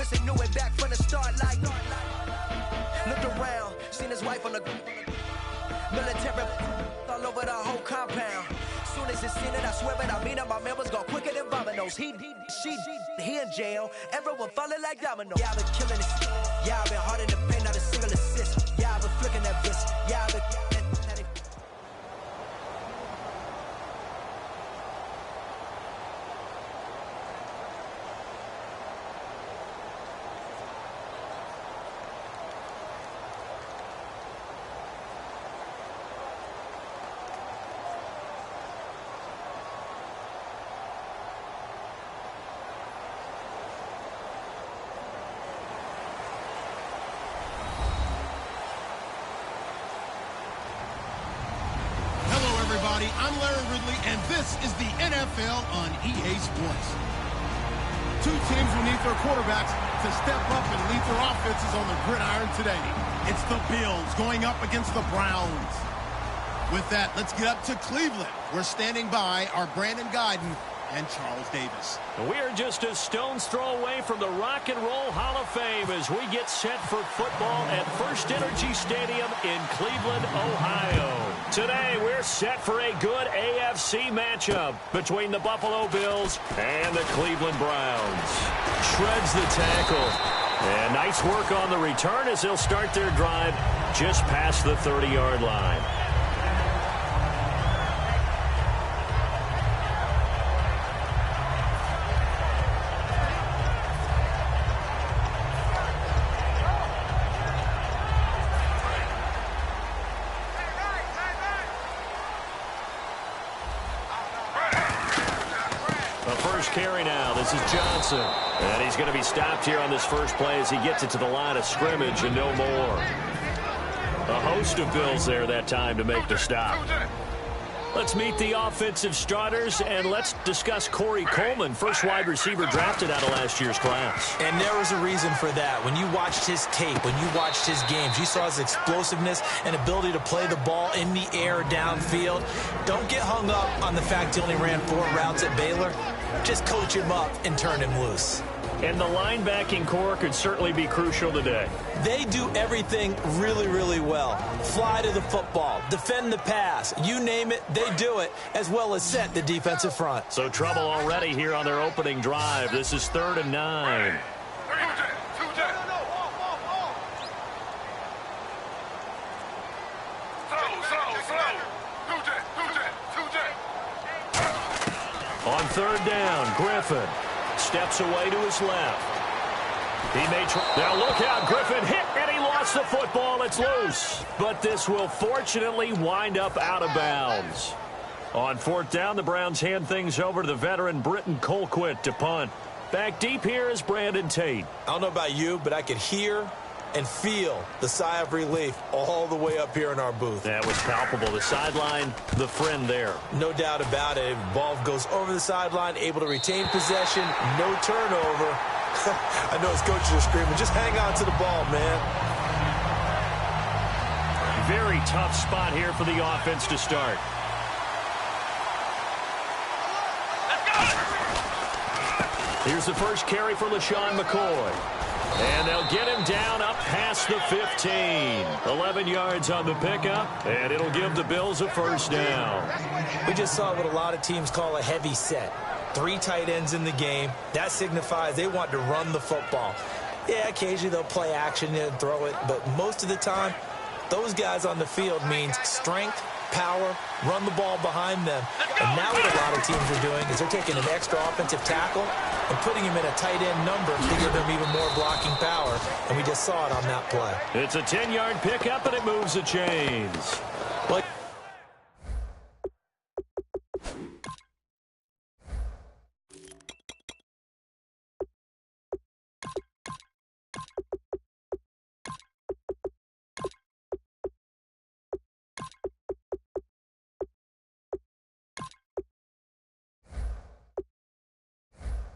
once they knew it back from the start. Like, looked around, seen his wife on the military all over the whole compound. Soon as he seen it, I swear it, I mean it, my man was gone quicker than dominoes. He in jail, everyone falling like dominoes. Yeah, I've been killing this. Yeah, I've been hard in the paint, not a single assist. Yeah, I've been flicking that bitch. Yeah, I've been I'm Larry Ridley, and this is the NFL on EA Sports. Two teams will need their quarterbacks to step up and lead their offenses on the gridiron today. It's the Bills going up against the Browns. With that, let's get up to Cleveland. We're standing by our Brandon Guyton and Charles Davis. We're just a stone's throw away from the Rock and Roll Hall of Fame as we get set for football at First Energy Stadium in Cleveland, Ohio. Today, we're set for a good AFC matchup between the Buffalo Bills and the Cleveland Browns. Shreds the tackle. And nice work on the return as they'll start their drive just past the 30-yard line. Carry now. This is Johnson. And he's going to be stopped here on this first play as he gets it to the line of scrimmage and no more. A host of Bills there that time to make the stop. Let's meet the offensive starters, and let's discuss Corey Coleman, first wide receiver drafted out of last year's class. And there was a reason for that. When you watched his tape, when you watched his games, you saw his explosiveness and ability to play the ball in the air downfield. Don't get hung up on the fact he only ran 4 routes at Baylor. Just coach him up and turn him loose. And the linebacking core could certainly be crucial today. They do everything really, really well. Fly to the football, defend the pass, you name it, they do it, as well as set the defensive front. So trouble already here on their opening drive. This is 3rd and 9. On 3rd down, Griffin steps away to his left. He may try. Now look out, Griffin hit, and he lost the football. It's loose. But this will fortunately wind up out of bounds. On 4th down, the Browns hand things over to the veteran Britton Colquitt to punt. Back deep here is Brandon Tate. I don't know about you, but I could hear and feel the sigh of relief all the way up here in our booth. That was palpable. The sideline, the friend there. No doubt about it. Ball goes over the sideline, able to retain possession, no turnover. I know his coaches are screaming, just hang on to the ball, man. Very tough spot here for the offense to start. Here's the first carry for LaShawn McCoy. And they'll get him down up past the 15. 11 yards on the pickup, and it'll give the Bills a first down. We just saw what a lot of teams call a heavy set. 3 tight ends in the game. That signifies they want to run the football. Yeah, occasionally they'll play action and throw it, but most of the time, those guys on the field means strength, power, run the ball behind them. And now what a lot of teams are doing is they're taking an extra offensive tackle and putting him in a tight end number to give them even more blocking power. And we just saw it on that play. It's a 10-yard pickup, and it moves the chains. But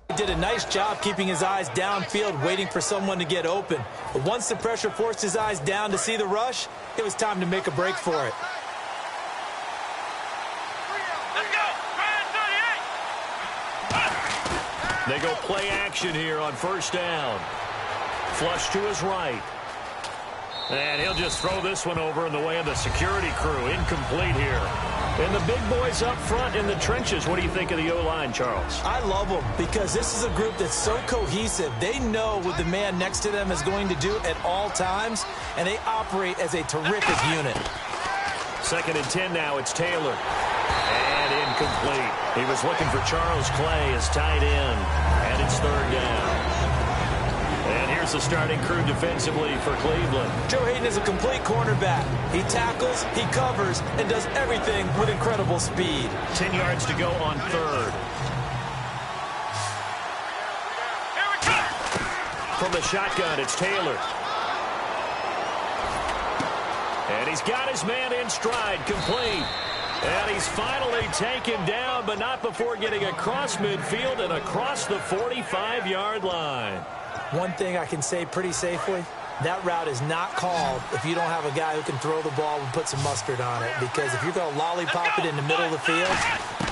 he did a nice job keeping his eyes downfield, waiting for someone to get open. But once the pressure forced his eyes down to see the rush, it was time to make a break for it. They go play action here on first down. Flush to his right. And he'll just throw this one over in the way of the security crew. Incomplete here. And the big boys up front in the trenches. What do you think of the O-line, Charles? I love them because this is a group that's so cohesive. They know what the man next to them is going to do at all times, and they operate as a terrific unit. 2nd and 10 now. It's Taylor. And incomplete. He was looking for Charles Clay as tight end. And it's 3rd down. And here's the starting crew defensively for Cleveland. Joe Hayden is a complete cornerback. He tackles, he covers, and does everything with incredible speed. 10 yards to go on 3rd. From the shotgun, it's Taylor. And he's got his man in stride, complete. And he's finally taken down, but not before getting across midfield and across the 45-yard line. One thing I can say pretty safely, that route is not called if you don't have a guy who can throw the ball and put some mustard on it. Because if you're going to lollipop it in the middle of the field,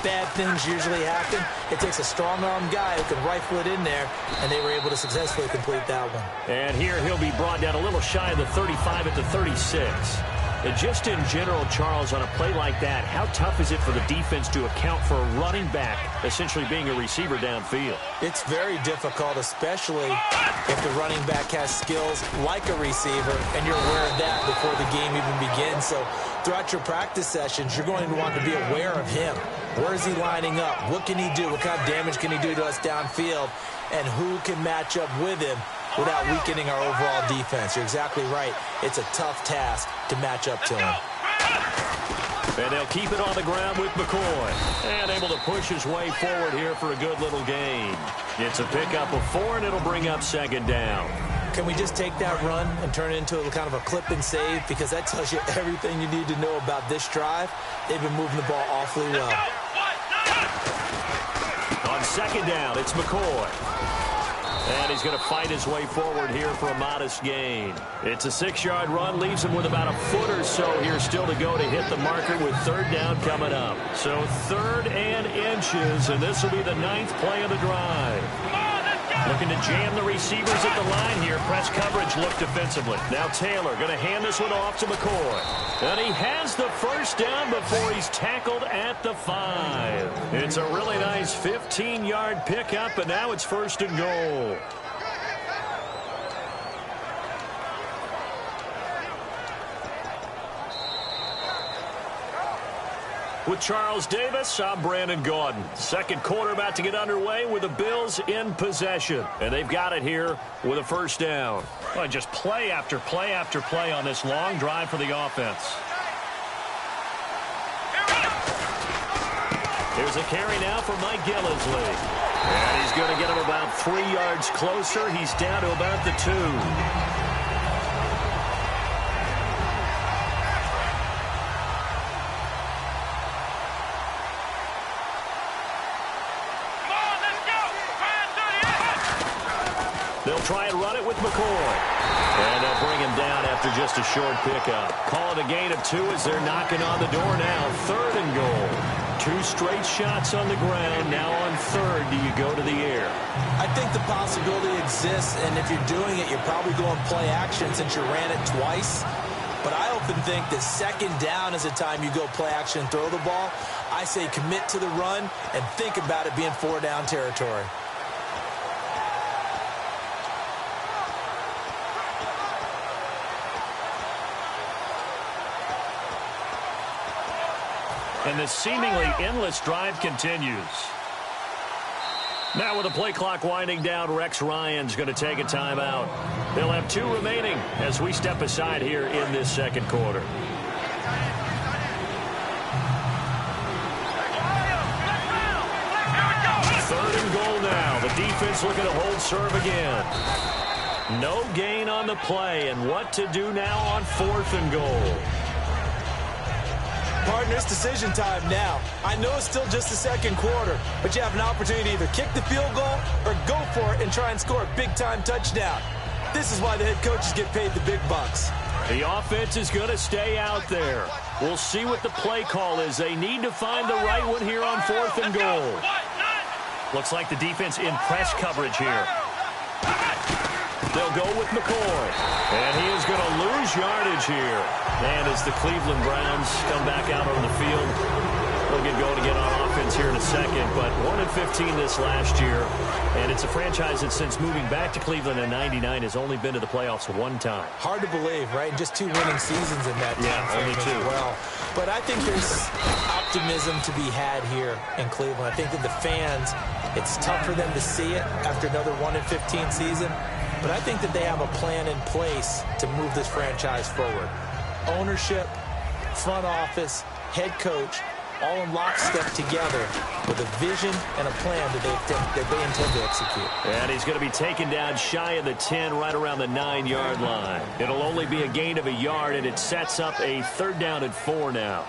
bad things usually happen. It takes a strong-arm guy who can rifle it in there, and they were able to successfully complete that one. And here he'll be brought down a little shy of the 35 at the 36. And just in general, Charles, on a play like that, how tough is it for the defense to account for a running back essentially being a receiver downfield? It's very difficult, especially if the running back has skills like a receiver, and you're aware of that before the game even begins. So throughout your practice sessions, you're going to want to be aware of him. Where is he lining up? What can he do? What kind of damage can he do to us downfield? And who can match up with him without weakening our overall defense? You're exactly right. It's a tough task to match up to him. And they'll keep it on the ground with McCoy. And able to push his way forward here for a good little gain. It's a pickup of 4, and it'll bring up 2nd down. Can we just take that run and turn it into a kind of a clip and save? Because that tells you everything you need to know about this drive. They've been moving the ball awfully well. On 2nd down, it's McCoy. And he's going to fight his way forward here for a modest gain. It's a 6-yard run, leaves him with about a foot or so here still to go to hit the marker with 3rd down coming up. So 3rd and inches, and this will be the 9th play of the drive. Looking to jam the receivers at the line here. Press coverage look defensively. Now Taylor going to hand this one off to McCoy. And he has the 1st down before he's tackled at the 5. It's a really nice 15-yard pickup, and now it's 1st and goal. With Charles Davis, I'm Brandon Gaudin. 2nd quarter about to get underway with the Bills in possession. And they've got it here with a 1st down. Well, just play after play after play on this long drive for the offense. Here's a carry now for Mike Gillisley. And he's going to get him about 3 yards closer. He's down to about the 2. They'll try and run it with McCoy. And they'll bring him down after just a short pickup. Call it a gain of 2 as they're knocking on the door now. 3rd and goal. 2 straight shots on the ground. Now on 3rd, do you go to the air? I think the possibility exists, and if you're doing it, you're probably going play action since you ran it twice. But I often think that 2nd down is the time you go play action and throw the ball. I say commit to the run and think about it being 4-down territory. And the seemingly endless drive continues. Now with the play clock winding down, Rex Ryan's going to take a timeout. They'll have 2 remaining as we step aside here in this 2nd quarter. Third and goal now. The defense looking to hold serve again. No gain on the play, and what to do now on 4th and goal. Partners, decision time now. I know it's still just the 2nd quarter, but you have an opportunity to either kick the field goal or go for it and try and score a big-time touchdown. This is why the head coaches get paid the big bucks. The offense is going to stay out there. We'll see what the play call is. They need to find the right one here on 4th and goal. Looks like the defense in press coverage here. They'll go with McCoy. And he is going to lose yardage here. And as the Cleveland Browns come back out on the field, they'll get going again on offense here in a second. But 1-15 this last year. And it's a franchise that since moving back to Cleveland in '99 has only been to the playoffs one time. Hard to believe, right? Just 2 winning seasons in that time only 2. as well. But I think there's optimism to be had here in Cleveland. I think that the fans, it's tough for them to see it after another 1-15 season. But I think that they have a plan in place to move this franchise forward. Ownership, front office, head coach, all in lockstep together with a vision and a plan that they intend to execute. And he's going to be taken down shy of the 10, right around the 9-yard line. It'll only be a gain of a yard, and it sets up a 3rd down and 4 now.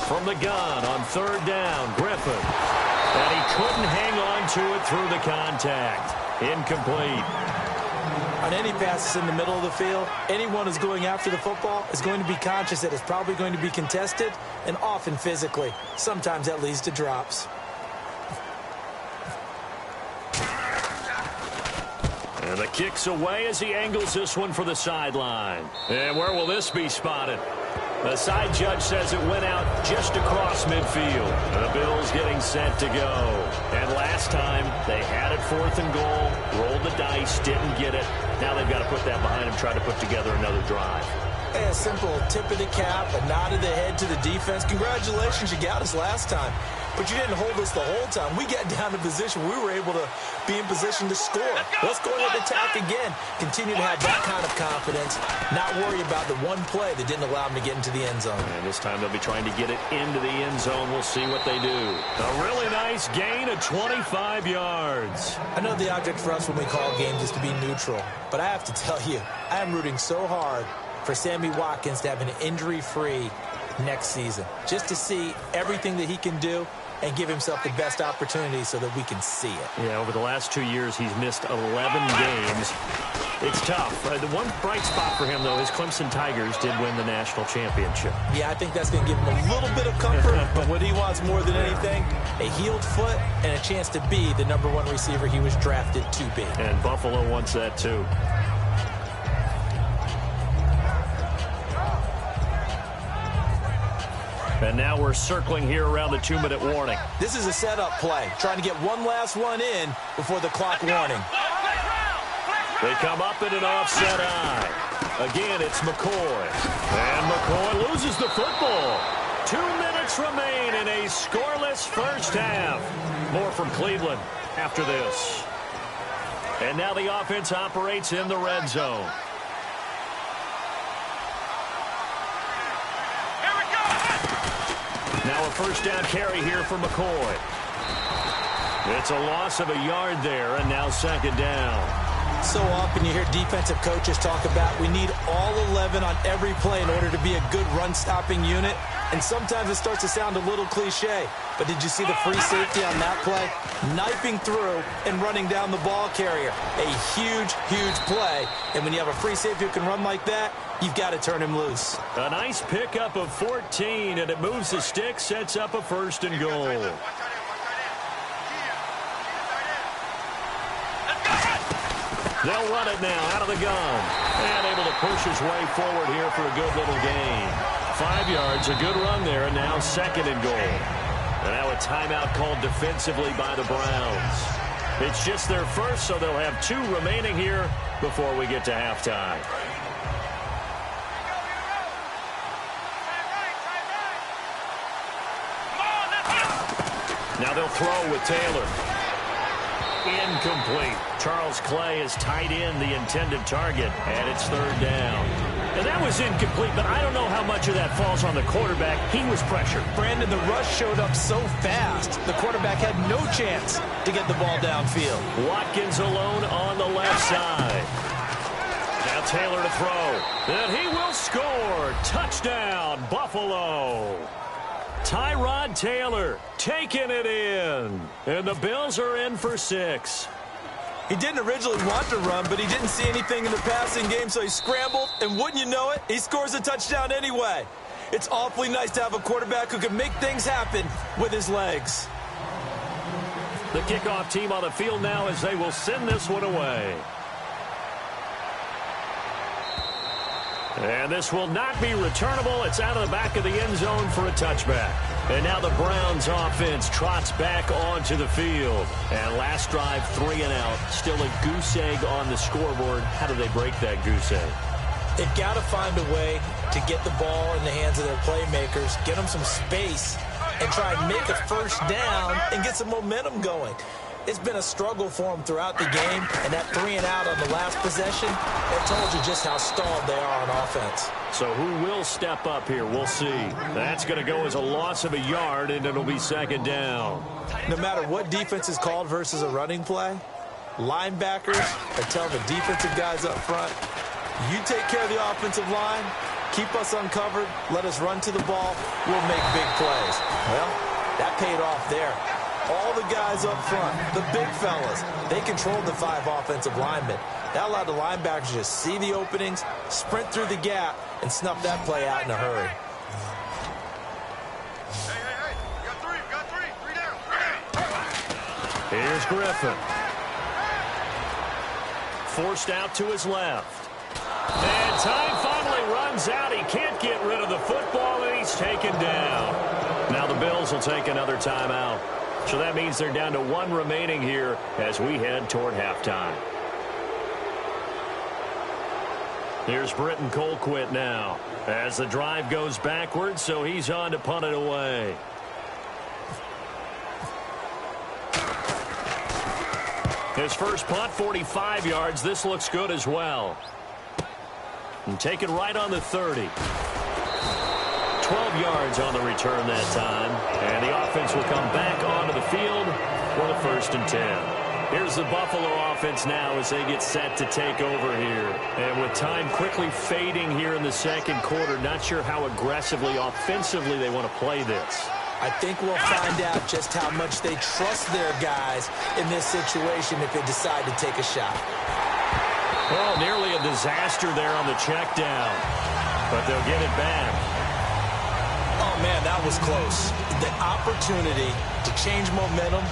From the gun on 3rd down, Griffin. And he couldn't hang on to it through the contact. Incomplete. On any passes in the middle of the field, anyone who's going after the football is going to be conscious that it's probably going to be contested, and often physically. Sometimes that leads to drops. And the kick's away as he angles this one for the sideline. And where will this be spotted? The side judge says it went out just across midfield. The Bills getting set to go. And last time, they had it 4th and goal, rolled the dice, didn't get it. Now they've got to put that behind them, try to put together another drive. Hey, a simple tip of the cap, a nod of the head to the defense. Congratulations, you got us last time. But you didn't hold us the whole time. We got down to position. We were able to be in position to score. Let's go ahead and attack again. Continue to have that kind of confidence. Not worry about the one play that didn't allow them to get into the end zone. And this time they'll be trying to get it into the end zone. We'll see what they do. A really nice gain of 25 yards. I know the object for us when we call games is to be neutral. But I have to tell you, I am rooting so hard for Sammy Watkins to have an injury-free next season. Just to see everything that he can do and give himself the best opportunity so that we can see it. Yeah, over the last 2 years, he's missed 11 games. It's tough. The one bright spot for him, though, is Clemson Tigers did win the national championship. Yeah, I think that's going to give him a little bit of comfort, but what he wants more than anything, a healed foot and a chance to be the #1 receiver he was drafted to be. And Buffalo wants that, too. And now we're circling here around the 2-minute warning. This is a setup play, trying to get one last one in before the clock warning. They come up in an offset eye. Again, it's McCoy. And McCoy loses the football. 2 minutes remain in a scoreless first half. More from Cleveland after this. And now the offense operates in the red zone. Now a first down carry here for McCoy. It's a loss of a yard there, and now 2nd down. So often you hear defensive coaches talk about we need all 11 on every play in order to be a good run-stopping unit. And sometimes it starts to sound a little cliche. But did you see the free safety on that play? Knifing through and running down the ball carrier. A huge, huge play. And when you have a free safety who can run like that, you've got to turn him loose. A nice pickup of 14, and it moves the stick, sets up a 1st and goal. They'll run it now out of the gun. And able to push his way forward here for a good little gain. 5 yards, a good run there, and now 2nd and goal. And now a timeout called defensively by the Browns. It's just their first, so they'll have 2 remaining here before we get to halftime. Now they'll throw with Taylor. Incomplete. Charles Clay has tied in the intended target, and it's 3rd down. And that was incomplete, but I don't know how much of that falls on the quarterback. He was pressured. Brandon, the rush showed up so fast, the quarterback had no chance to get the ball downfield. Watkins alone on the left side. Now Taylor to throw. And he will score. Touchdown, Buffalo. Tyrod Taylor taking it in. And the Bills are in for 6. He didn't originally want to run, but he didn't see anything in the passing game, so he scrambled, and wouldn't you know it, he scores a touchdown anyway. It's awfully nice to have a quarterback who can make things happen with his legs. The kickoff team on the field now as they will send this one away. And this will not be returnable. It's out of the back of the end zone for a touchback. And now the Browns offense trots back onto the field. And last drive, 3 and out. Still a goose egg on the scoreboard. How do they break that goose egg? They've got to find a way to get the ball in the hands of their playmakers, get them some space, and try and make a first down and get some momentum going. It's been a struggle for them throughout the game, and that 3 and out on the last possession, it told you just how stalled they are on offense. So who will step up here? We'll see. That's going to go as a loss of a yard, and it'll be second down. No matter what defense is called versus a running play, linebackers are telling the defensive guys up front, you take care of the offensive line, keep us uncovered, let us run to the ball, we'll make big plays. Well, that paid off there. All the guys up front, the big fellas, they controlled the 5 offensive linemen. That allowed the linebackers to just see the openings, sprint through the gap, and snuff that play out in a hurry. Hey, got three down. Here's Griffin. Forced out to his left. And time finally runs out. He can't get rid of the football, and he's taken down. Now the Bills will take another timeout. So that means they're down to 1 remaining here as we head toward halftime. Here's Britton Colquitt now as the drive goes backwards, so he's on to punt it away. His first punt, 45 yards. This looks good as well. And taken right on the 30. 12 yards on the return that time. And the offense will come back onto the field for the 1st and 10. Here's the Buffalo offense now as they get set to take over here. And with time quickly fading here in the second quarter, not sure how aggressively, offensively they want to play this. I think we'll find out just how much they trust their guys in this situation if they decide to take a shot. Well, nearly a disaster there on the check down, but they'll get it back. Oh, man, that was close. The opportunity to change momentum,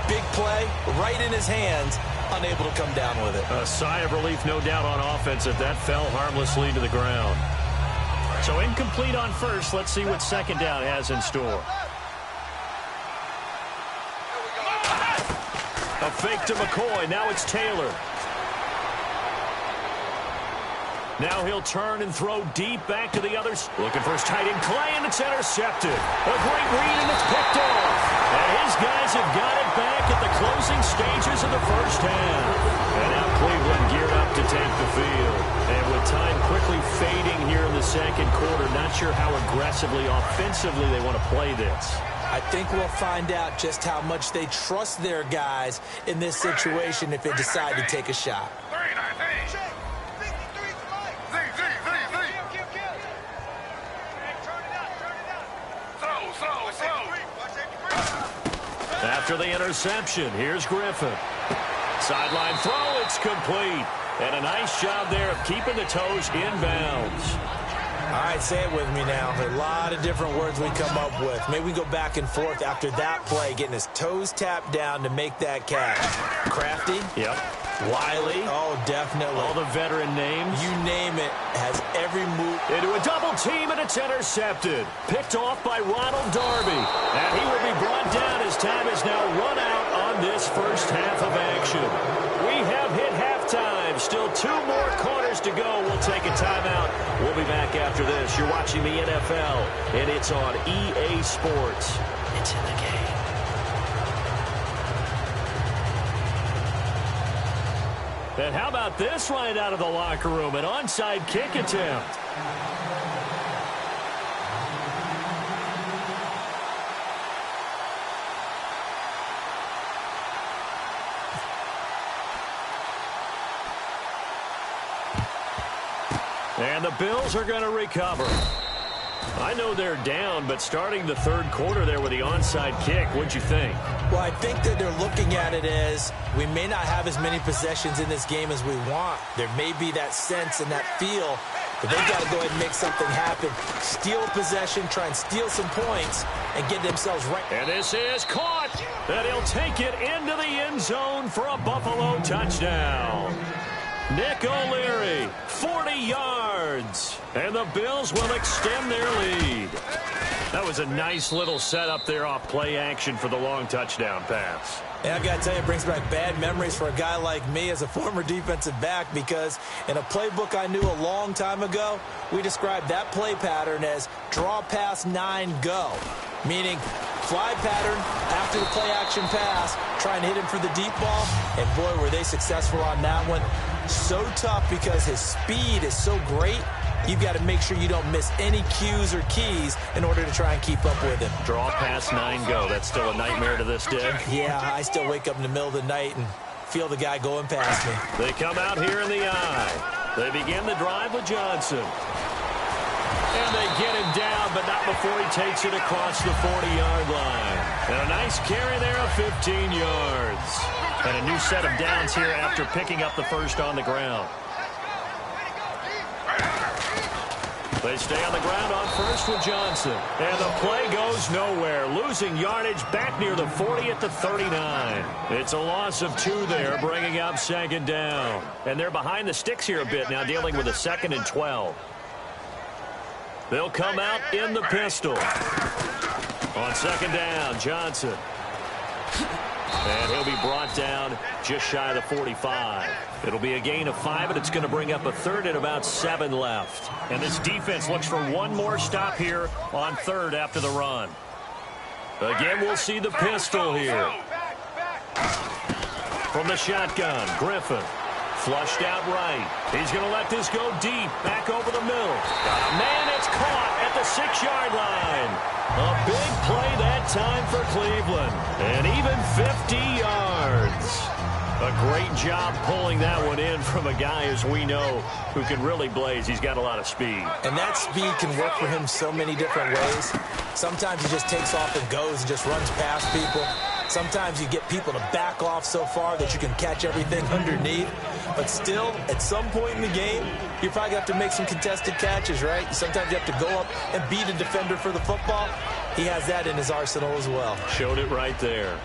big play, right in his hands, unable to come down with it. A sigh of relief, no doubt, on offense if that fell harmlessly to the ground. So incomplete on first. Let's see what second down has in store. A fake to McCoy. Now it's Taylor. Now he'll turn and throw deep back to the others. Looking for his tight end, Clay, and it's intercepted. A great read, and it's picked off. And his guys have got it back at the closing stages of the first half. And now Cleveland geared up to take the field. And with time quickly fading here in the second quarter, not sure how aggressively, offensively they want to play this. I think we'll find out just how much they trust their guys in this situation if they decide to take a shot. After the interception, here's Griffin. Sideline throw, it's complete. And a nice job there of keeping the toes inbounds. All right, say it with me now. A lot of different words we come up with. Maybe we go back and forth after that play, getting his toes tapped down to make that catch. Crafty? Yep. Wiley? Oh, definitely. All the veteran names. You name it, has every move. Into a double team, and it's intercepted. Picked off by Ronald Darby. And he will be brought down as time is now run out on this first half of action. We have hit halftime. Still 2 more quarters to go. We'll take a timeout. We'll be back after this. You're watching the NFL, and it's on EA Sports. It's in the game. And how about this right out of the locker room? An onside kick attempt. And the Bills are going to recover. I know they're down, but starting the third quarter there with the onside kick, what'd you think? Well, I think that they're looking at it as we may not have as many possessions in this game as we want. There may be that sense and that feel, but they've got to go ahead and make something happen. Steal a possession, try and steal some points, and get themselves right. And this is caught, and he'll take it into the end zone for a Buffalo touchdown. Nick O'Leary, 40 yards, and the Bills will extend their lead. That was a nice little setup there off play action for the long touchdown pass. Yeah, I got to tell you, it brings back bad memories for a guy like me as a former defensive back, because in a playbook I knew a long time ago, we described that play pattern as draw pass 9 go, meaning fly pattern after the play action pass, try and hit him for the deep ball, and boy, were they successful on that one. So tough because his speed is so great. You've got to make sure you don't miss any cues or keys in order to try and keep up with him. Draw pass 9 go. That's still a nightmare to this day. Yeah, I still wake up in the middle of the night and feel the guy going past me. They come out here in the eye. They begin the drive with Johnson. And they get him down, but not before he takes it across the 40-yard line. And a nice carry there of 15 yards. And a new set of downs here after picking up the first on the ground. They stay on the ground on first with Johnson. And the play goes nowhere. Losing yardage back near the 40 at the 39. It's a loss of 2 there, bringing up second down. And they're behind the sticks here a bit now, dealing with a 2nd and 12. They'll come out in the pistol. On second down, Johnson. And he'll be brought down just shy of the 45. It'll be a gain of 5, and it's going to bring up a 3rd and about 7 left. And this defense looks for one more stop here on 3rd after the run. Again, we'll see the pistol here. From the shotgun, Griffin. Flushed out right. He's going to let this go deep. Back over the middle. Man, it's caught at the 6-yard line. A big play that time for Cleveland. And even 50 yards. A great job pulling that one in from a guy, as we know, who can really blaze. He's got a lot of speed. And that speed can work for him so many different ways. Sometimes he just takes off and goes and just runs past people. Sometimes you get people to back off so far that you can catch everything underneath. But still, at some point in the game, you probably have to make some contested catches, right? Sometimes you have to go up and beat a defender for the football. He has that in his arsenal as well. Showed it right there.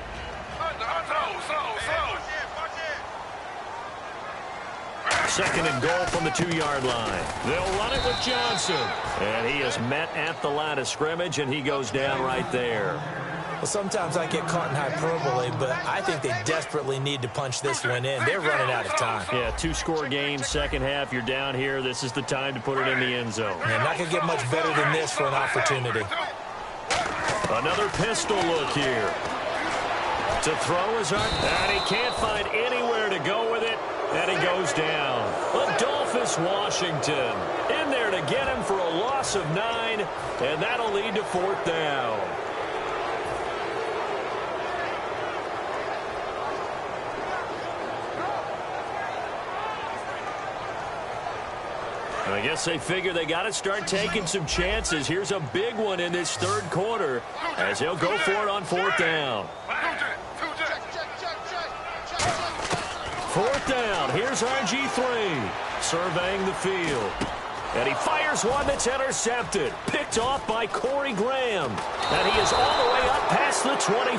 Second and goal from the 2-yard line. They'll run it with Johnson. And he is met at the line of scrimmage, and he goes down right there. Well, sometimes I get caught in hyperbole, but I think they desperately need to punch this one in. They're running out of time. Yeah, 2-score game, second half. You're down here. This is the time to put it in the end zone. Yeah, not going to get much better than this for an opportunity. Another pistol look here. To throw his arm, and he can't find anywhere to go with it, and he goes down. Adolphus Washington in there to get him for a loss of 9, and that'll lead to 4th down. I guess they figure they got to start taking some chances. Here's a big one in this 3rd quarter as he'll go for it on 4th down. 4th down. Here's RG3 surveying the field. And he fires one that's intercepted. Picked off by Corey Graham. And he is all the way up past the 25.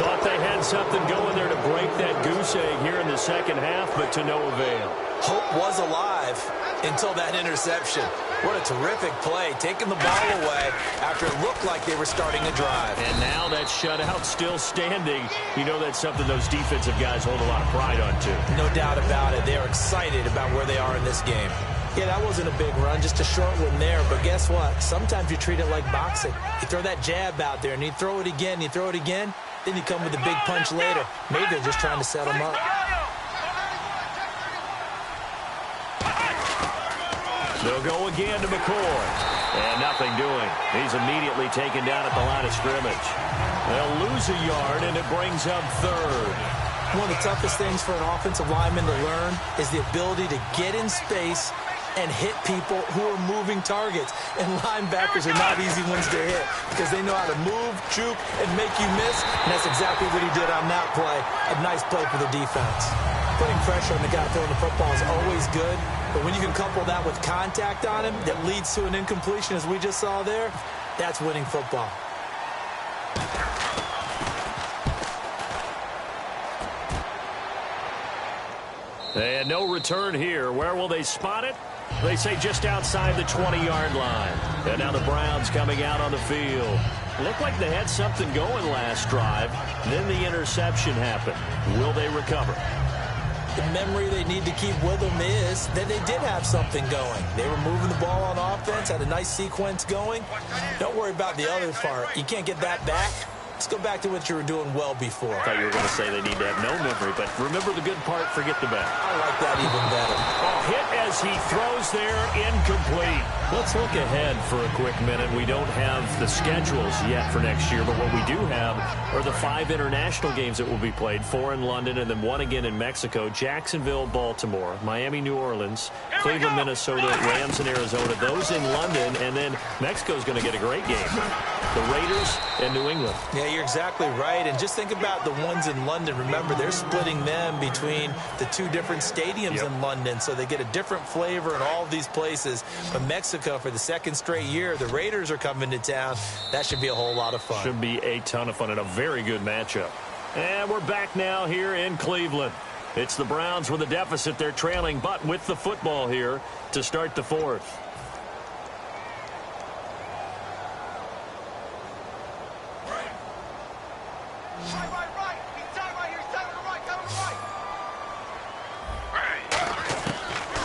Thought they had something going there to break that goose egg here in the second half, but to no avail. Hope was alive until that interception. What a terrific play, taking the ball away after it looked like they were starting a drive. And now that shutout still standing. You know that's something those defensive guys hold a lot of pride on, too. No doubt about it. They're excited about where they are in this game. Yeah, that wasn't a big run, just a short one there. But guess what? Sometimes you treat it like boxing. You throw that jab out there, and you throw it again, you throw it again, then you come with a big punch later. Maybe they're just trying to set them up. They'll go again to McCoy. And nothing doing. He's immediately taken down at the line of scrimmage. They'll lose a yard, and it brings up 3rd. One of the toughest things for an offensive lineman to learn is the ability to get in space and hit people who are moving targets. And linebackers are not easy ones to hit because they know how to move, juke, and make you miss. And that's exactly what he did on that play. A nice play for the defense. Putting pressure on the guy throwing the football is always good. But when you can couple that with contact on him that leads to an incompletion, as we just saw there, that's winning football. And no return here. Where will they spot it? They say just outside the 20-yard line. And now the Browns coming out on the field. Looked like they had something going last drive. Then the interception happened. Will they recover? The memory they need to keep with them is that they did have something going. They were moving the ball on offense, had a nice sequence going. Don't worry about the other part. You can't get that back. Let's go back to what you were doing well before. I thought you were going to say they need to have no memory, but remember the good part, forget the bad. I like that even better. A hit as he throws there, incomplete. Let's look ahead for a quick minute. We don't have the schedules yet for next year, but what we do have are the 5 international games that will be played, 4 in London and then 1 again in Mexico, Jacksonville, Baltimore, Miami, New Orleans, Cleveland, Minnesota, Rams, and Arizona. Those in London, and then Mexico's going to get a great game. The Raiders and New England. Yeah, you're exactly right. And just think about the ones in London. Remember, they're splitting them between the 2 different stadiums in London, so they get a different flavor in all of these places. But Mexico, for the 2nd straight year, the Raiders are coming to town. That should be a whole lot of fun. Should be a ton of fun and a very good matchup. And we're back now here in Cleveland. It's the Browns with a deficit. They're trailing, but with the football here to start the 4th.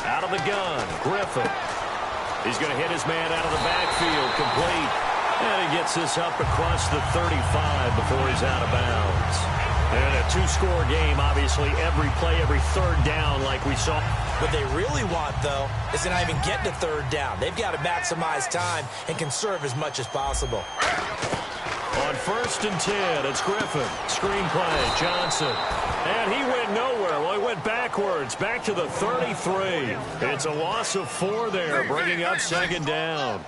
Out of the gun, Griffin. He's going to hit his man out of the backfield, complete. And he gets this up across the 35 before he's out of bounds. And a 2-score game, obviously, every play, every 3rd down like we saw. What they really want, though, is to not even get to 3rd down. They've got to maximize time and conserve as much as possible. On 1st and 10, it's Griffin. Screen play, Johnson. And he went nowhere. Well, he went backwards, back to the 33. It's a loss of 4 there, bringing up 2nd down.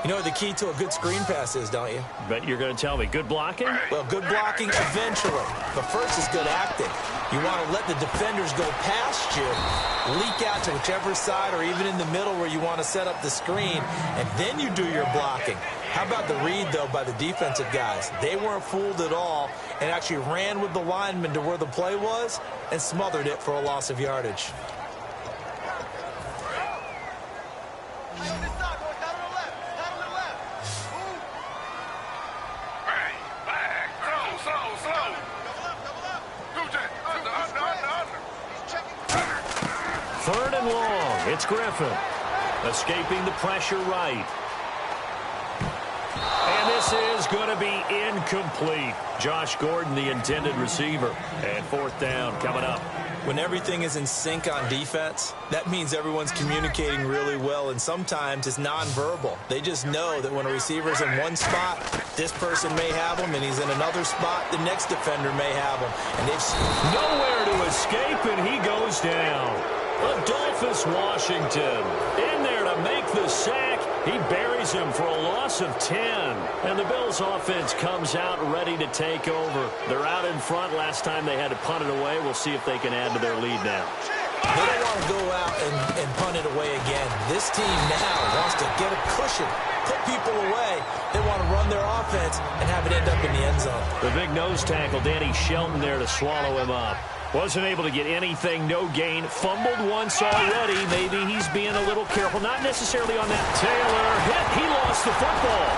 You know what the key to a good screen pass is, don't you? Bet you're going to tell me. Good blocking? Well, good blocking eventually. But first is good acting. You want to let the defenders go past you, leak out to whichever side or even in the middle where you want to set up the screen, and then you do your blocking. How about the read, though, by the defensive guys? They weren't fooled at all and actually ran with the lineman to where the play was and smothered it for a loss of yardage. Third and long. It's Griffin. Escaping the pressure right. And this is going to be incomplete. Josh Gordon, the intended receiver. And 4th down coming up. When everything is in sync on defense, that means everyone's communicating really well, and sometimes it's nonverbal. They just know that when a receiver's in one spot, this person may have him, and he's in another spot, the next defender may have him. And they've nowhere to escape, and he goes down. Adolphus Washington in there to make the sack. He buries him for a loss of 10. And the Bills offense comes out ready to take over. They're out in front. Last time they had to punt it away. We'll see if they can add to their lead now. They don't want to go out and punt it away again. This team now wants to get a cushion, put people away. They want to run their offense and have it end up in the end zone. The big nose tackle, Danny Shelton, there to swallow him up. Wasn't able to get anything, no gain. Fumbled once already. Maybe he's being a little careful. Not necessarily on that. Taylor hit. He lost the football.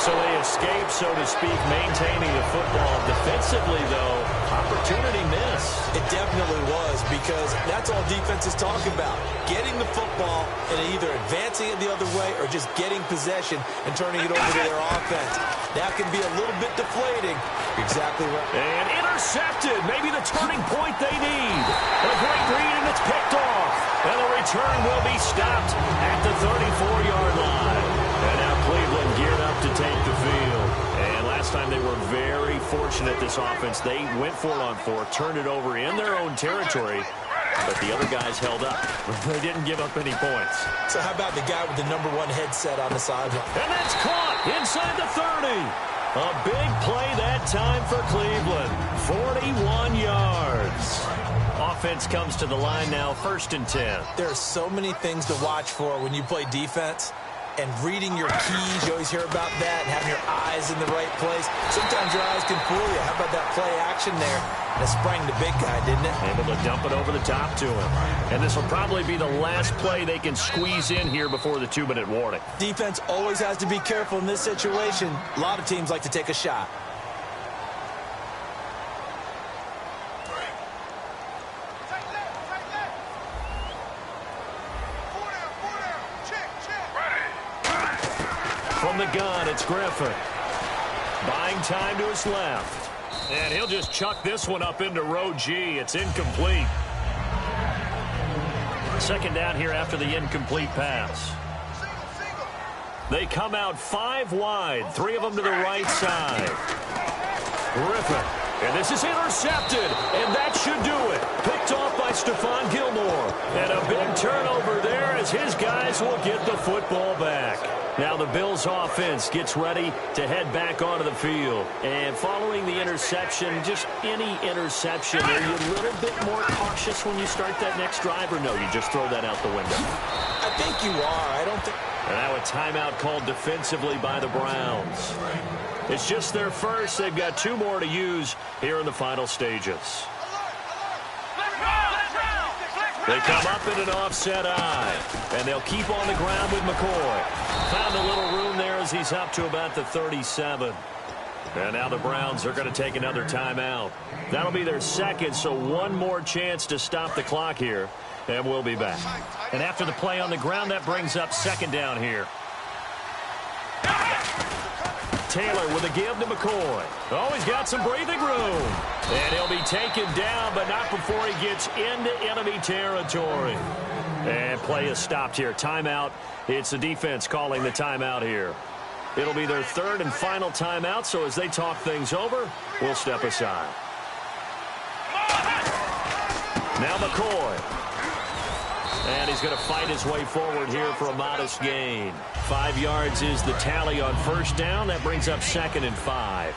So they escape, so to speak, maintaining the football. Defensively, though, opportunity miss. It definitely was, because that's all defenses talk about. Getting the football and either advancing it the other way or just getting possession and turning it over to their offense. That can be a little bit deflating. You're exactly right. And intercepted. Maybe the turning point they need. A great read, and it's picked off. And the return will be stopped at the 34-yard line. And now Cleveland geared up to take the field. And last time they were very fortunate, this offense. They went for it on 4, turned it over in their own territory, but the other guys held up. They didn't give up any points. So how about the guy with the #1 headset on the sideline? And that's caught inside the 30. A big play that time for Cleveland. 41 yards. Offense comes to the line now, 1st and 10. There are so many things to watch for when you play defense. And reading your keys, you always hear about that, and having your eyes in the right place. Sometimes your eyes can fool you. How about that play action there? That sprang the big guy, didn't it? Able to dump it over the top to him. And this will probably be the last play they can squeeze in here before the 2-minute warning. Defense always has to be careful in this situation. A lot of teams like to take a shot. From the gun, it's Griffin. Buying time to his left. And he'll just chuck this one up into row G. It's incomplete. 2nd down here after the incomplete pass. They come out 5 wide, 3 of them to the right side. Griffin. And this is intercepted, and that should do it. Picked off by Stephon Gilmore. And a big turnover there as his guys will get the football back. Now the Bills offense gets ready to head back onto the field. And following the interception, just any interception, are you a little bit more cautious when you start that next drive, or no, you just throw that out the window? I think you are. I don't think... And now a timeout called defensively by the Browns. It's just their first. They've got 2 more to use here in the final stages. They come up in an offset eye, and they'll keep on the ground with McCoy. Found a little room there as he's up to about the 37. And now the Browns are going to take another timeout. That'll be their 2nd, so 1 more chance to stop the clock here, and we'll be back. And after the play on the ground, that brings up 2nd down here. Taylor with a give to McCoy. Oh, he's got some breathing room. And he'll be taken down, but not before he gets into enemy territory. And play is stopped here. Timeout. It's the defense calling the timeout here. It'll be their 3rd and final timeout, so as they talk things over, we'll step aside. Now McCoy. And he's going to fight his way forward here for a modest gain. 5 yards is the tally on 1st down. That brings up 2nd and 5.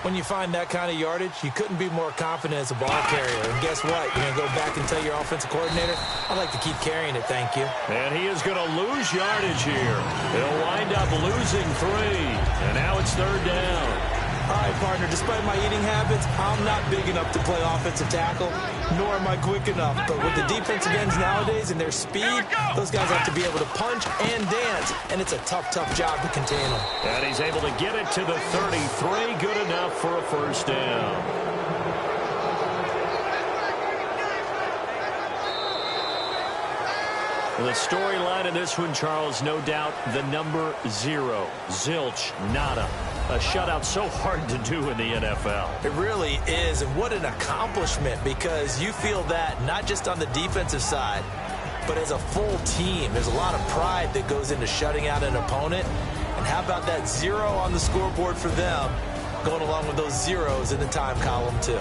When you find that kind of yardage, you couldn't be more confident as a ball carrier. And guess what? You're going to go back and tell your offensive coordinator, I'd like to keep carrying it, thank you. And he is going to lose yardage here. He'll wind up losing 3. And now it's 3rd down. All right, partner, despite my eating habits, I'm not big enough to play offensive tackle, nor am I quick enough. But with the defensive ends nowadays and their speed, those guys have to be able to punch and dance, and it's a tough, tough job to contain them. And he's able to get it to the 33, good enough for a 1st down. The storyline in this one, Charles, no doubt the number 0. Zilch, nada. A shutout so hard to do in the NFL. It really is, and what an accomplishment, because you feel that not just on the defensive side, but as a full team. There's a lot of pride that goes into shutting out an opponent. And how about that 0 on the scoreboard for them, going along with those zeros in the time column, too.